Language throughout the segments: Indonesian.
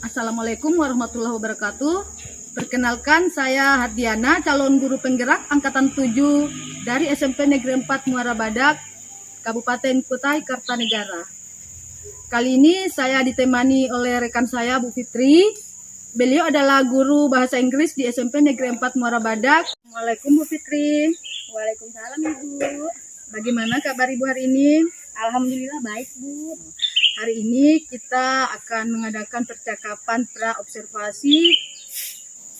Assalamualaikum warahmatullahi wabarakatuh. Perkenalkan, saya Hadiana, calon guru penggerak angkatan 7 dari SMP Negeri 4 Muara Badak, Kabupaten Kutai Kartanegara. Kali ini saya ditemani oleh rekan saya, Bu Fitri. Beliau adalah guru bahasa Inggris di SMP Negeri 4 Muara Badak. Assalamualaikum Bu Fitri. Waalaikumsalam Ibu. Bagaimana kabar Ibu hari ini? Alhamdulillah baik Bu. Hari ini kita akan mengadakan percakapan pra-observasi.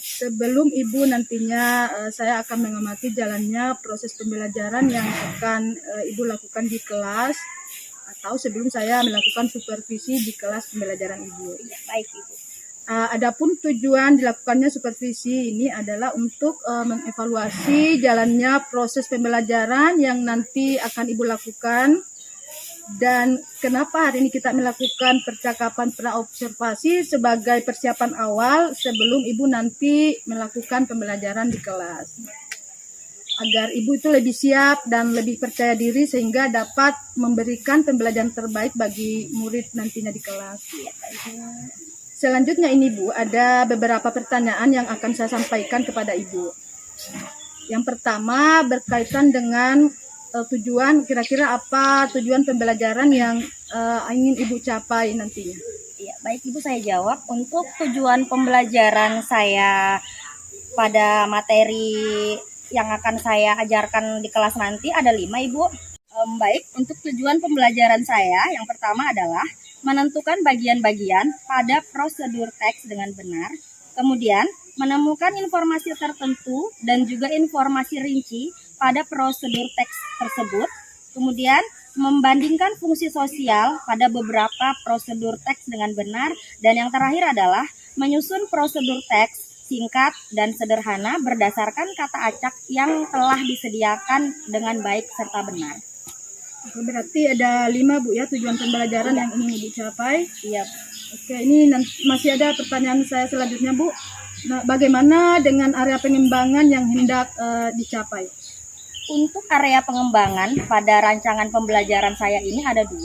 Sebelum Ibu nantinya saya akan mengamati jalannya proses pembelajaran yang akan Ibu lakukan di kelas, atau sebelum saya melakukan supervisi di kelas pembelajaran Ibu. Ya, baik Ibu. Adapun tujuan dilakukannya supervisi ini adalah untuk mengevaluasi jalannya proses pembelajaran yang nanti akan Ibu lakukan. Dan kenapa hari ini kita melakukan percakapan pra-observasi sebagai persiapan awal sebelum Ibu nanti melakukan pembelajaran di kelas. Agar Ibu itu lebih siap dan lebih percaya diri sehingga dapat memberikan pembelajaran terbaik bagi murid nantinya di kelas. Selanjutnya ini Bu, ada beberapa pertanyaan yang akan saya sampaikan kepada Ibu. Yang pertama berkaitan dengan tujuan, kira-kira apa tujuan pembelajaran yang ingin Ibu capai nantinya? Ya, baik Ibu, saya jawab. Untuk tujuan pembelajaran saya pada materi yang akan saya ajarkan di kelas nanti ada 5 Ibu. Baik, untuk tujuan pembelajaran saya yang pertama adalah menentukan bagian-bagian pada prosedur teks dengan benar. Kemudian menemukan informasi tertentu dan juga informasi rinci pada prosedur teks tersebut. Kemudian membandingkan fungsi sosial pada beberapa prosedur teks dengan benar. Dan yang terakhir adalah menyusun prosedur teks singkat dan sederhana berdasarkan kata acak yang telah disediakan dengan baik serta benar. Berarti ada 5 Bu ya tujuan pembelajaran yang ingin Ibu capai. Iya. Oke, ini masih ada pertanyaan saya selanjutnya Bu. Nah, bagaimana dengan area pengembangan yang hendak dicapai? Untuk area pengembangan pada rancangan pembelajaran saya ini ada 2.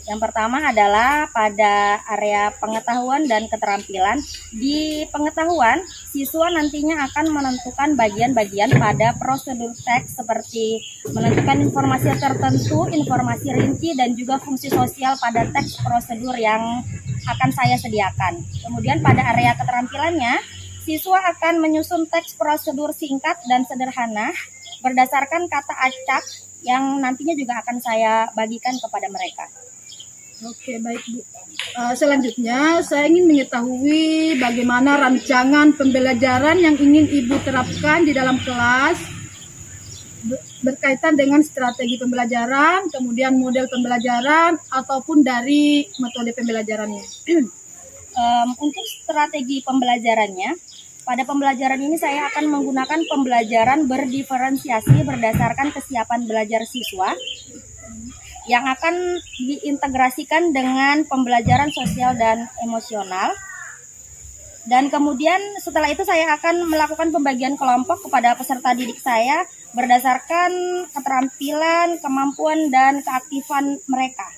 Yang pertama adalah pada area pengetahuan dan keterampilan. Di pengetahuan, siswa nantinya akan menentukan bagian-bagian pada prosedur teks seperti menentukan informasi tertentu, informasi rinci, dan juga fungsi sosial pada teks prosedur yang akan saya sediakan. Kemudian pada area keterampilannya, siswa akan menyusun teks prosedur singkat dan sederhana berdasarkan kata acak yang nantinya juga akan saya bagikan kepada mereka. Oke, baik Bu. Selanjutnya saya ingin mengetahui bagaimana rancangan pembelajaran yang ingin Ibu terapkan di dalam kelas berkaitan dengan strategi pembelajaran, kemudian model pembelajaran, ataupun dari metode pembelajarannya. Untuk strategi pembelajarannya, pada pembelajaran ini saya akan menggunakan pembelajaran berdiferensiasi berdasarkan kesiapan belajar siswa yang akan diintegrasikan dengan pembelajaran sosial dan emosional. Dan kemudian setelah itu saya akan melakukan pembagian kelompok kepada peserta didik saya berdasarkan keterampilan, kemampuan, dan keaktifan mereka.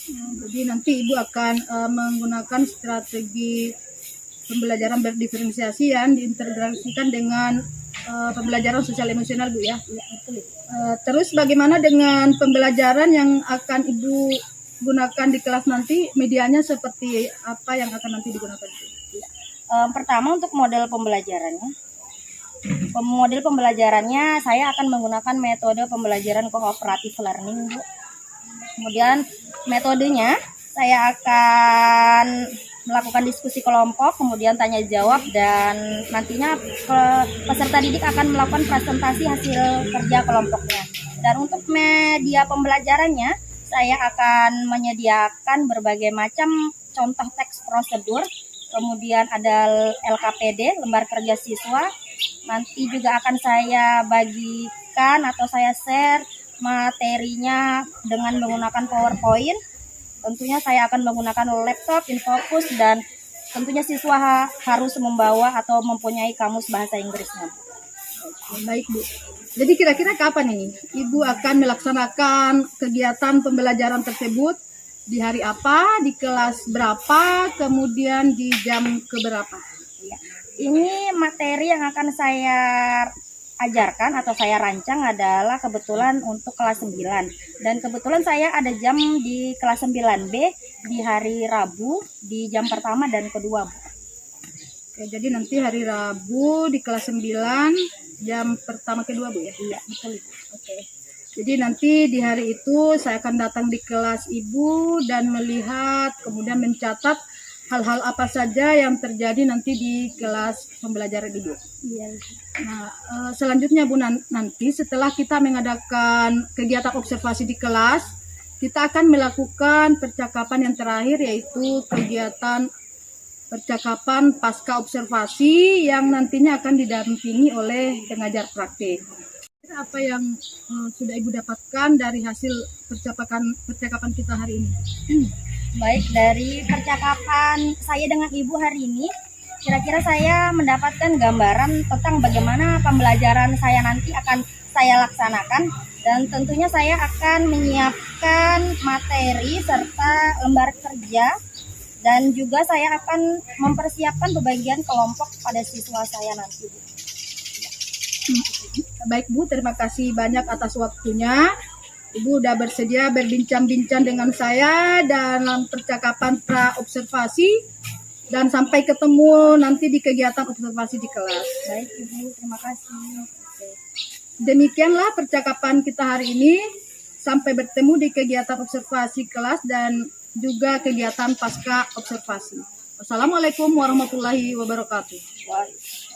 Jadi nanti Ibu akan menggunakan strategi pembelajaran berdiferensiasi yang diintegrasikan dengan pembelajaran sosial emosional Bu ya. Ya, betul. Terus bagaimana dengan pembelajaran yang akan Ibu gunakan di kelas nanti? Medianya seperti apa yang akan nanti digunakan? Ya. Pertama untuk model pembelajarannya. Model pembelajarannya saya akan menggunakan metode pembelajaran cooperative learning Bu. Kemudian metodenya saya akan melakukan diskusi kelompok, kemudian tanya jawab, dan nantinya peserta didik akan melakukan presentasi hasil kerja kelompoknya. Dan untuk media pembelajarannya, saya akan menyediakan berbagai macam contoh teks prosedur, kemudian ada LKPD, lembar kerja siswa. Nanti juga akan saya bagikan atau saya share materinya dengan menggunakan PowerPoint. Tentunya saya akan menggunakan laptop, infocus, dan tentunya siswa harus membawa atau mempunyai kamus bahasa Inggrisnya. Oke, baik Bu. Jadi kira-kira kapan ini Ibu akan melaksanakan kegiatan pembelajaran tersebut? di hari apa, di kelas berapa, kemudian di jam keberapa. Iya. Ini materi yang akan saya ajarkan atau saya rancang adalah kebetulan untuk kelas 9. Dan kebetulan saya ada jam di kelas 9B di hari Rabu di jam pertama dan kedua, Bu. Oke, jadi nanti hari Rabu di kelas 9 jam pertama kedua, Bu ya? Iya, betul. Oke. Jadi nanti di hari itu saya akan datang di kelas Ibu dan melihat, kemudian mencatat hal-hal apa saja yang terjadi nanti di kelas pembelajaran Ibu. Iya. Nah, selanjutnya Bu, nanti setelah kita mengadakan kegiatan observasi di kelas, kita akan melakukan percakapan yang terakhir, yaitu kegiatan percakapan pasca observasi yang nantinya akan didampingi oleh pengajar praktik. Apa yang sudah Ibu dapatkan dari hasil percakapan kita hari ini? Baik, dari percakapan saya dengan Ibu hari ini, kira-kira saya mendapatkan gambaran tentang bagaimana pembelajaran saya nanti akan saya laksanakan, dan tentunya saya akan menyiapkan materi serta lembar kerja, dan juga saya akan mempersiapkan pembagian kelompok pada siswa saya nanti, Bu. Baik Bu, terima kasih banyak atas waktunya. Ibu udah bersedia berbincang-bincang dengan saya dalam percakapan pra-observasi, dan sampai ketemu nanti di kegiatan observasi di kelas. Baik Ibu, terima kasih. Demikianlah percakapan kita hari ini. Sampai bertemu di kegiatan observasi kelas dan juga kegiatan pasca observasi. Wassalamualaikum warahmatullahi wabarakatuh. Baik.